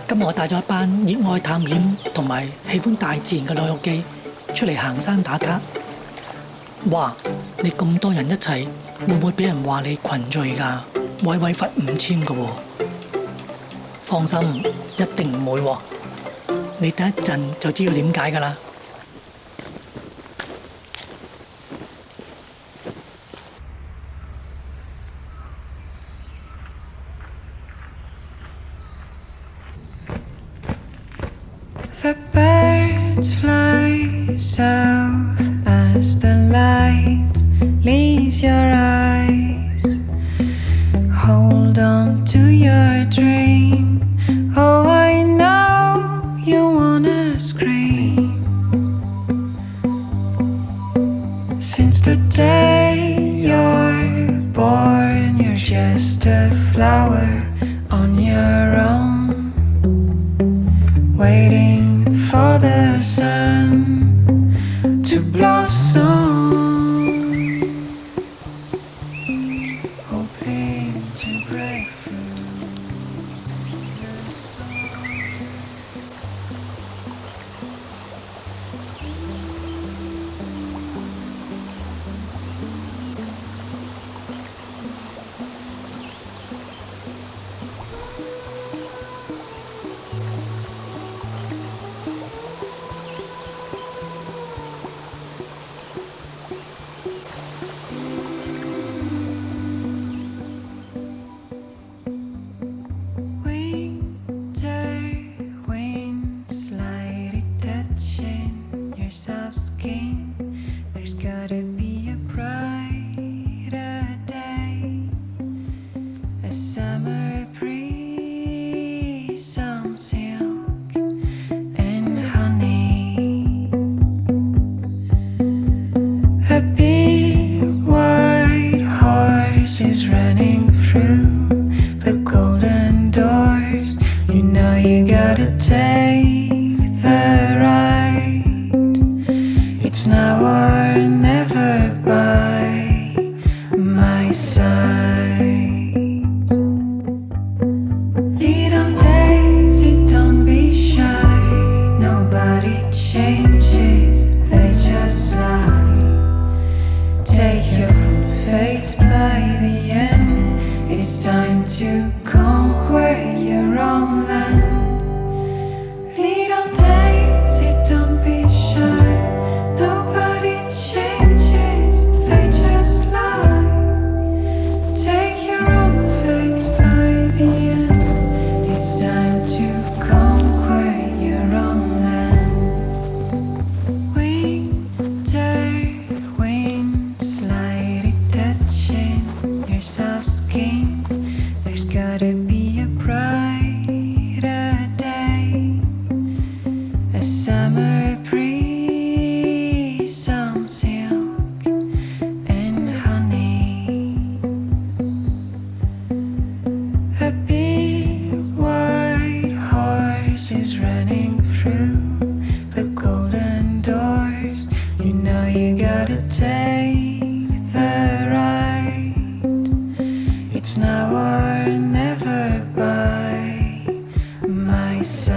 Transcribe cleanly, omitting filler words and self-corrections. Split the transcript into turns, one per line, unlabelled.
今日我帶咗一班熱愛探險同埋喜歡大自然嘅老友記出嚟行山打卡。哇！你咁多人一齊，會唔會俾人話你群聚㗎？位位罰5000㗎喎。放心，一定唔會喎。你等一陣就知道點解㗎啦。
The birds fly south as the light leaves your eyes. Hold on to your dream. Oh, I know you wanna scream. Since the day you're born, you're just a flower on your own, waiting for the sun to blossom, hoping to break through the storm. Is running through the golden doors. You know you gotta take the ride. It's now or never by my side. Little Daisy, don't be shy. Nobody changes, they just lie. Take your own face by the end. It's time to conquer your own land. Little Daisy, don't be shy. Nobody changes, they just lie. Take your own fate by the end. It's time to conquer your own land. Winter winds lightly touching your soft skin. There's gotta be a brighter day. A summer breeze on silk and honey. A big white horse is running through the golden doors. You know you gotta take the ride. It's now or never by my side.